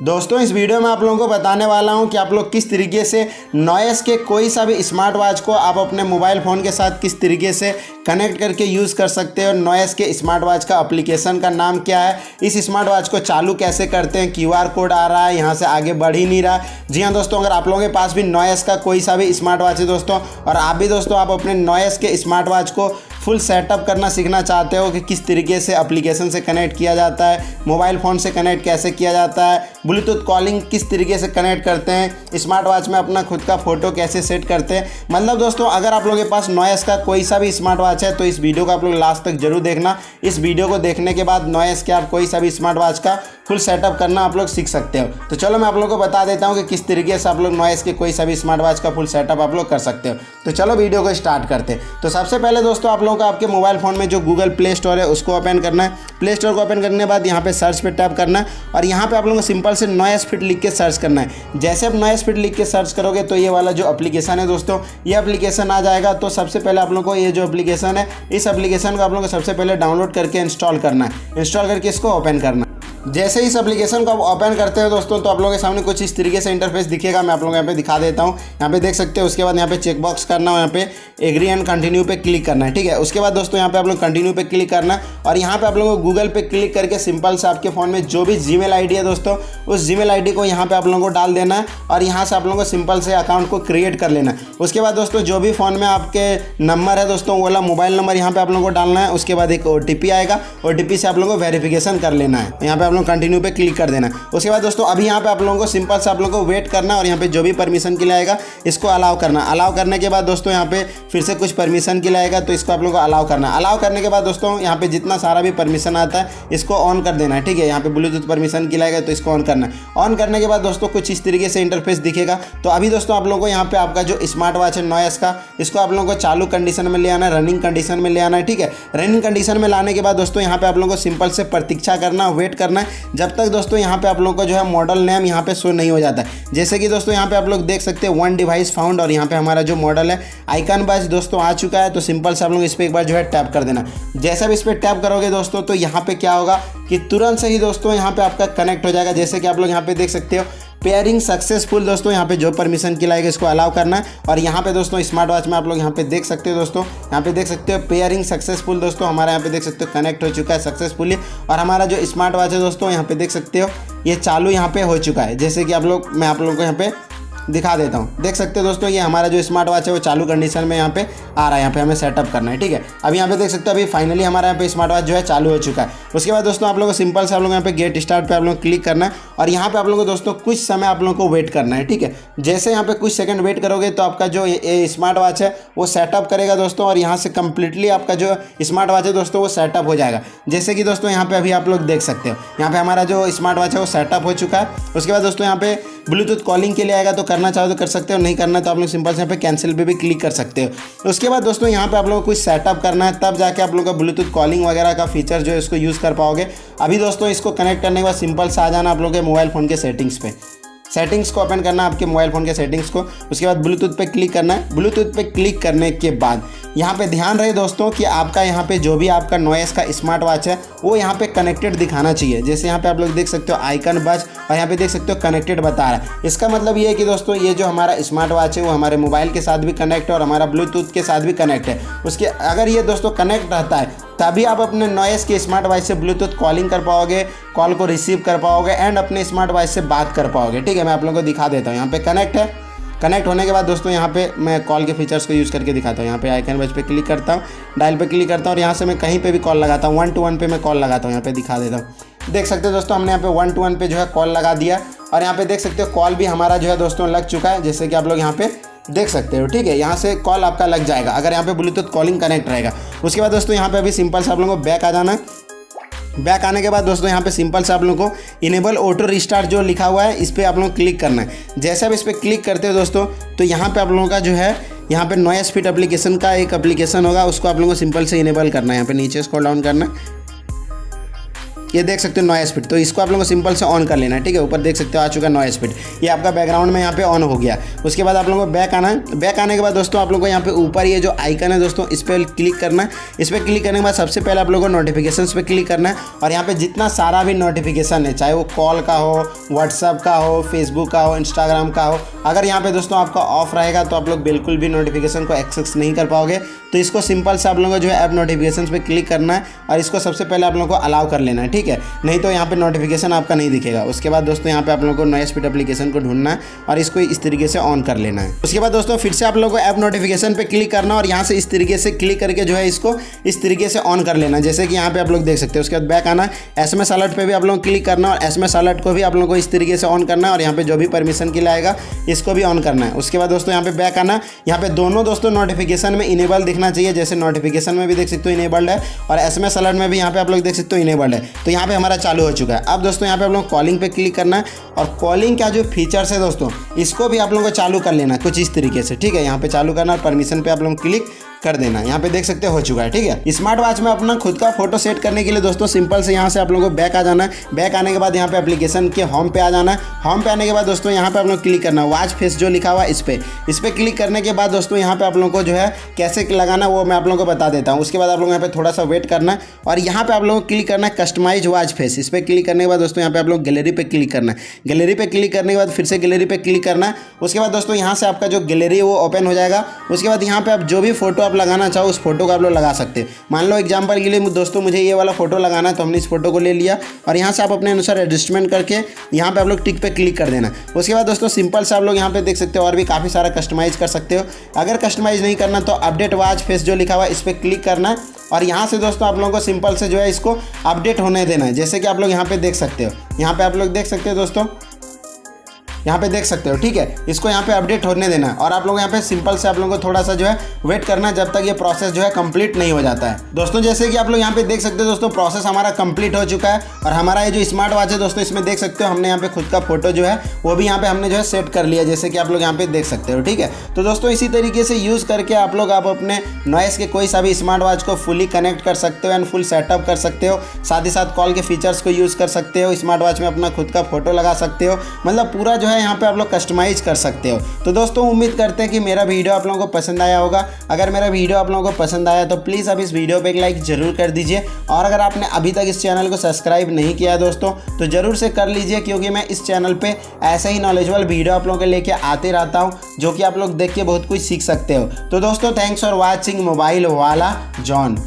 दोस्तों इस वीडियो में आप लोगों को बताने वाला हूं कि आप लोग किस तरीके से नॉइस के कोई सा भी स्मार्ट वॉच को आप अपने मोबाइल फ़ोन के साथ किस तरीके से कनेक्ट करके यूज़ कर सकते हो। नॉइस के स्मार्ट वॉच का एप्लीकेशन का नाम क्या है, इस स्मार्ट वॉच को चालू कैसे करते हैं, QR कोड आ रहा है, यहाँ से आगे बढ़ ही नहीं रहा। जी हाँ दोस्तों, अगर आप लोगों के पास भी नॉइस का कोई सा भी स्मार्ट वॉच है दोस्तों, और आप भी दोस्तों आप अपने नॉइस के स्मार्ट वॉच को फुल सेटअप करना सीखना चाहते हो कि किस तरीके से एप्लीकेशन से कनेक्ट किया जाता है, मोबाइल फ़ोन से कनेक्ट कैसे किया जाता है, ब्लूटूथ कॉलिंग किस तरीके से कनेक्ट करते हैं, स्मार्ट वॉच में अपना खुद का फ़ोटो कैसे सेट करते हैं। मतलब दोस्तों अगर आप लोगों के पास नॉइस का कोई सा भी स्मार्ट वॉच है तो इस वीडियो को आप लोग लास्ट तक जरूर देखना। इस वीडियो को देखने के बाद नॉइस के आप कोई सा भी स्मार्ट वॉच का फुल सेटअप करना आप लोग सीख सकते हो। तो चलो मैं आप लोगों को बता देता हूँ कि किस तरीके से आप लोग नॉइस के कोई सा भी स्मार्ट वॉच का फुल सेटअप आप लोग कर सकते हो। तो चलो वीडियो को स्टार्ट करते हैं। तो सबसे पहले दोस्तों आप लोगों को आपके मोबाइल फ़ोन में जो गूगल प्ले स्टोर है उसको ओपन करना है। प्ले स्टोर को ओपन करने के बाद यहाँ पे सर्च पे टैप करना है और यहाँ पे आप लोगों को सिंपल से नॉइस फिट लिख के सर्च करना है। जैसे आप नॉइस फिट लिख के सर्च करोगे तो ये वाला जो एप्लीकेशन है दोस्तों, ये एप्लीकेशन आ जाएगा। तो सबसे पहले आप लोगों को ये जो एप्लीकेशन है, इस एप्लीकेशन को आप लोगों को सबसे पहले डाउनलोड करके इंस्टॉल करना है। इंस्टॉल करके इसको ओपन करना है। जैसे इस एप्लीकेशन को आप ओपन करते हो दोस्तों तो आप लोगों के सामने कुछ इस तरीके से इंटरफेस दिखेगा। मैं आप लोगों को यहाँ पे दिखा देता हूँ। यहाँ पे देख सकते हो। उसके बाद यहाँ पे चेक बॉक्स करना है, यहाँ पे एग्री एंड कंटिन्यू पे क्लिक करना है। ठीक है, उसके बाद दोस्तों यहाँ पे आप लोग कंटिन्यू पे क्लिक करना है और यहाँ पे आप लोगों को गूगल पे क्लिक करके सिंपल से आपके फ़ोन में जो भी जीमेल आईडी है दोस्तों, उस जीमेल आईडी को यहाँ पे आप लोगों को डाल देना है और यहाँ से आप लोगों को सिंपल से अकाउंट को क्रिएट कर लेना है। उसके बाद दोस्तों जो भी फ़ोन में आपके नंबर है दोस्तों, वो वाला मोबाइल नंबर यहाँ पे आप लोगों को डालना है। उसके बाद एक OTP आएगा, OTP से आप लोगों को वेरिफिकेशन कर लेना है। यहाँ पे आप लोग कंटिन्यू पे कर देना। उसके बाद दोस्तों अभी यहाँ पे आप लोगों को सिंपल से आप लोगों को वेट करना और यहाँ पे जो भी परमिशन के लिए आएगा इसको अलाउ करना। अलाउ करने के बाद दोस्तों यहाँ पे फिर से कुछ परमिशन के लिए आएगा तो इसको आप लोगों को अलाउ करना। अलाउ करने के बाद दोस्तों यहाँ पे जितना सारा भी परमिशन आता है इसको ऑन कर देना है। ठीक है, यहाँ पे ब्लूटूथ परमिशन के लिए आएगा तो इसको ऑन करना है। ऑन करने के बाद दोस्तों कुछ इस तरीके से इंटरफेस दिखेगा। तो अभी दोस्तों आप लोगों को यहाँ पे आपका जो स्मार्ट वॉच है नॉइस का, इसको आप लोगों को चालू कंडीशन में ले आना है, रनिंग कंडीशन में ले आना है। ठीक है, रनिंग कंडीशन में लाने के बाद दोस्तों यहाँ पे आप लोगों को सिंपल से प्रतीक्षा करना, वेट करना है जब तक दोस्तों यहाँ पे आप लोगों को जो है मॉडल नेम यहाँ पे शो नहीं हो जाता है। जैसे कि दोस्तों यहाँ पे आप लोग देख सकते हैं 1 डिवाइस फाउंड और यहाँ पे हमारा जो मॉडल है आइकन बस दोस्तों आ चुका है। तो सिंपल से आप लोग इस पर एक बार जो है टैप कर देना। जैसे आप इस पर टैप करोगे दोस्तों तो यहाँ पे क्या होगा कि तुरंत से ही दोस्तों यहाँ पे आपका कनेक्ट हो जाएगा। जैसे कि आप लोग यहाँ पे देख सकते हो पेयरिंग सक्सेसफुल। दोस्तों यहाँ पे जो परमिशन के लाएगा इसको अलाउ करना है और यहाँ पे दोस्तों स्मार्ट वॉच में आप लोग यहाँ पे देख सकते हो दोस्तों, यहाँ पे देख सकते हो पेयरिंग सक्सेसफुल। दोस्तों हमारा यहाँ पे देख सकते हो कनेक्ट हो चुका है सक्सेसफुली और हमारा जो स्मार्ट वॉच है दोस्तों यहाँ पे देख सकते हो ये चालू यहाँ पे हो चुका है। जैसे कि मैं आप लोगों को यहाँ पे दिखा देता हूँ। देख सकते हो दोस्तों ये हमारा जो स्मार्ट वॉच है वो चालू कंडीशन में यहाँ पे आ रहा है। यहाँ पे हमें सेटअप करना है। ठीक है, अभी यहाँ पे देख सकते हो अभी फाइनली हमारा यहाँ पे स्मार्ट वॉच जो है चालू हो चुका है। उसके बाद दोस्तों आप लोगों को सिंपल से आप लोग यहाँ पे गेट स्टार्ट पे आप लोग क्लिक करना है और यहाँ पे आप लोगों को दोस्तों कुछ समय आप लोगों को वेट करना है। ठीक है, जैसे यहाँ पे कुछ सेकंड वेट करोगे तो आपका जो स्मार्ट वॉच है वो सेटअप करेगा दोस्तों और यहाँ से कंप्लीटली आपका जो स्मार्ट वॉच है दोस्तों वो सेटअप हो जाएगा। जैसे कि दोस्तों यहाँ पे अभी आप लोग देख सकते हो यहाँ पे हमारा जो स्मार्ट वॉच है वो सेटअप हो चुका है। उसके बाद दोस्तों यहाँ पे ब्लूटूथ कॉलिंग के लिए आएगा तो करना चाहो तो कर सकते हो, नहीं करना तो आप लोग सिंपल से यहाँ पे कैंसिल पे भी क्लिक कर सकते हो। उसके बाद दोस्तों यहाँ पे आप लोगों को कुछ सेटअप करना है, तब जाके आप लोगों का ब्लूटूथ कॉलिंग वगैरह का फीचर जो है इसको यूज़ कर पाओगे। अभी दोस्तों इसको कनेक्ट करने के बाद सिंपल से आ जाना आप लोगों के मोबाइल फ़ोन के सेटिंग्स पे। सेटिंग्स को ओपन करना है आपके मोबाइल फ़ोन के सेटिंग्स को। उसके बाद ब्लूटूथ पे क्लिक करना है। ब्लूटूथ पे क्लिक करने के बाद यहाँ पे ध्यान रहे दोस्तों कि आपका यहाँ पे जो भी आपका नॉइस का स्मार्ट वॉच है वो यहाँ पे कनेक्टेड दिखाना चाहिए। जैसे यहाँ पे आप लोग देख सकते हो आइकन बज और यहाँ पे देख सकते हो कनेक्टेड बता रहा है। इसका मतलब ये है कि दोस्तों ये जो हमारा स्मार्ट वॉच है वो हमारे मोबाइल के साथ भी कनेक्ट है और हमारा ब्लूटूथ के साथ भी कनेक्ट है। उसके अगर ये दोस्तों कनेक्ट रहता है तभी आप अपने नॉइस के स्मार्ट वॉच से ब्लूटूथ कॉलिंग कर पाओगे, कॉल को रिसीव कर पाओगे एंड अपने स्मार्ट वॉच से बात कर पाओगे। ठीक है, मैं आप लोगों को दिखा देता हूँ। यहाँ पे कनेक्ट है। कनेक्ट होने के बाद दोस्तों यहाँ पे मैं कॉल के फीचर्स को यूज़ करके दिखाता हूँ। यहाँ पे आइकन बज पे क्लिक करता हूँ, डायल पे क्लिक करता हूँ और यहाँ से मैं कहीं पे भी कॉल लगाता हूँ। 1 to 1 पे मैं कॉल लगाता हूँ। यहाँ पे दिखा देता हूँ। देख सकते हो दोस्तों हमने यहाँ पे 1 to 1 पे जो है कॉल लगा दिया और यहाँ पे देख सकते हो कॉल भी हमारा जो है दोस्तों लग चुका है। जैसे कि आप लोग यहाँ पे देख सकते हो। ठीक है, यहाँ से कॉल आपका लग जाएगा अगर यहाँ पे ब्लूटूथ कॉलिंग कनेक्ट रहेगा। उसके बाद दोस्तों यहाँ पे अभी सिंपल से आप लोगों को बैक आ जाना है। बैक आने के बाद दोस्तों यहाँ पे सिंपल से आप लोगों को इनेबल ऑटो रिस्टार्ट जो लिखा हुआ है इस पर आप लोगों को क्लिक करना है। जैसे आप इस पर क्लिक करते हो दोस्तों तो यहाँ पे आप लोगों का जो है यहाँ पे नॉइस फिट एप्लीकेशन का एक एप्लीकेशन होगा, उसको आप लोगों को सिंपल से इनेबल करना है। यहाँ पे नीचे स्क्रॉल डाउन करना है। ये देख सकते हो नॉइस स्पीड, तो इसको आप लोगों को सिंपल से ऑन कर लेना है। ठीक है, ऊपर देख सकते हो आ चुका नॉइस स्पीड, ये आपका बैकग्राउंड में यहाँ पे ऑन हो गया। उसके बाद आप लोगों को बैक आना है। बैक आने के बाद दोस्तों आप लोगों को यहाँ पे ऊपर ये जो आइकन है दोस्तों, इस पर क्लिक करना है। इस पर क्लिक करने के बाद सबसे पहले आप लोगों को नोटिफिकेशंस पे क्लिक करना है और यहाँ पे जितना सारा भी नोटिफिकेशन है, चाहे वो कॉल का हो, व्हाट्सअप का हो, फेसबुक का हो, इंस्टाग्राम का हो, अगर यहाँ पे दोस्तों आपका ऑफ रहेगा तो आप लोग बिल्कुल भी नोटिफिकेशन को एक्सेस नहीं कर पाओगे। तो इसको सिंपल से आप लोगों को जो है ऐप नोटिफिकेशन पे क्लिक करना है और इसको सबसे पहले आप लोगों को अलाउ कर लेना है। ठीक है, नहीं तो यहाँ पे नोटिफिकेशन आपका नहीं दिखेगा। उसके बाद दोस्तों यहाँ पे आप लोगों को नॉइस स्पीड एप्लीकेशन को ढूंढना है और इसको इस तरीके से ऑन कर लेना है। उसके बाद दोस्तों फिर से आप लोगों को ऐप नोटिफिकेशन पे क्लिक करना और यहाँ से इस तरीके से क्लिक करके जो है इसको इस तरीके से ऑन कर लेना, जैसे कि यहाँ पे आप लोग देख सकते हो। उसके बाद बैक आना, SMS अलर्ट पे भी आप लोगों को क्लिक करना और SMS अलर्ट को भी आप लोगों को इस तरीके से ऑन करना है और यहाँ पे जो भी परमिशन के लिए आएगा इसको भी ऑन करना है। उसके बाद दोस्तों यहाँ पे बैक आना, यहाँ पे दोनों दोस्तों नोटिफिकेशन में इनेबल दिखना चाहिए, जैसे नोटिफिकेशन में भी देख सकते हो इनेबल्ड है और SMS अलर्ट में भी यहाँ पे आप लोग देख सकते हो इनेबल्ड है। तो यहाँ पे हमारा चालू हो चुका है। अब दोस्तों यहाँ पे आप लोग कॉलिंग पे क्लिक करना है और कॉलिंग का जो फीचर्स है दोस्तों, इसको भी आप लोगों को चालू कर लेना कुछ इस तरीके से। ठीक है, यहाँ पे चालू करना और परमिशन पे आप लोग क्लिक कर देना। यहाँ पे देख सकते हो चुका है। ठीक है, स्मार्ट वॉच में अपना खुद का फोटो सेट करने के लिए दोस्तों सिंपल से यहाँ से आप लोगों को बैक आ जाना है। बैक आने के बाद यहाँ पे एप्लीकेशन के होम पे आ जाना है। होम पे आने के बाद दोस्तों यहाँ पे आप लोग क्लिक करना है वॉच फेस जो लिखा हुआ है इस पे क्लिक करने के बाद दोस्तों यहाँ पे आप लोगों को जो है कैसे लगाना वो मैं आप लोगों को बता देता हूँ। उसके बाद आप लोग यहाँ पे थोड़ा सा वेट करना है और यहाँ पे आप लोगों को क्लिक करना है कस्टमाइज वॉच फेस। इस पर क्लिक करने के बाद दोस्तों यहाँ पे आप लोग गैलरी पे क्लिक करना है। गैलरी पे क्लिक करने के बाद फिर से गैलरी पे क्लिक करना है। उसके बाद दोस्तों यहाँ से आपका जो गैलरी है वो ओपन हो जाएगा। उसके बाद यहाँ पे आप जो भी फोटो आप लगाना चाहो उस फोटो को आप लोग लगा सकते हैं। मान लो एग्जांपल के लिए दोस्तों मुझे ये वाला फोटो लगाना है, तो हमने इस फोटो को ले लिया और यहाँ से आप अपने अनुसार एडजस्टमेंट करके यहाँ पे आप लोग टिक पे क्लिक कर देना। उसके बाद दोस्तों सिंपल से आप लोग यहाँ पे देख सकते हो और भी काफ़ी सारा कस्टमाइज़ कर सकते हो। अगर कस्टमाइज़ नहीं करना तो अपडेट वॉच फेस जो लिखा हुआ है इस पर क्लिक करना है और यहाँ से दोस्तों आप लोगों को सिंपल से जो है इसको अपडेट होने देना है, जैसे कि आप लोग यहाँ पे देख सकते हो। यहाँ पे आप लोग देख सकते हो दोस्तों, यहाँ पे देख सकते हो। ठीक है, इसको यहाँ पे अपडेट होने देना है और आप लोग यहाँ पे सिंपल से आप लोगों को थोड़ा सा जो है वेट करना है जब तक ये प्रोसेस जो है कंप्लीट नहीं हो जाता है। दोस्तों जैसे कि आप लोग यहाँ पे देख सकते हो दोस्तों प्रोसेस हमारा कंप्लीट हो चुका है और हमारा ये जो स्मार्ट वॉच है दोस्तों इसमें देख सकते हो हमने यहाँ पे खुद का फोटो जो है वो भी यहाँ पे हमने जो है सेट कर लिया, जैसे कि आप लोग यहाँ पे देख सकते हो। ठीक है, तो दोस्तों इसी तरीके से यूज़ करके आप लोग अपने नॉइस के कोई सा भी स्मार्ट वॉच को फुली कनेक्ट कर सकते हो एंड फुल सेटअप कर सकते हो। साथ ही साथ कॉल के फीचर्स को यूज़ कर सकते हो, स्मार्ट वॉच में अपना खुद का फोटो लगा सकते हो, मतलब पूरा जो है यहाँ पे आप लोग कस्टमाइज कर सकते हो। तो दोस्तों उम्मीद करते हैं कि मेरा वीडियो आप लोगों को पसंद आया होगा। अगर मेरा वीडियो आप लोगों को पसंद आया तो प्लीज़ अब इस वीडियो पे एक लाइक ज़रूर कर दीजिए और अगर आपने अभी तक इस चैनल को सब्सक्राइब नहीं किया दोस्तों तो ज़रूर से कर लीजिए, क्योंकि मैं इस चैनल पे ऐसे ही नॉलेजेबल वीडियो आप लोगों के लेके आते रहता हूँ जो कि आप लोग देख के बहुत कुछ सीख सकते हो। तो दोस्तों थैंक्स फॉर वॉचिंग मोबाइल वाला जॉन।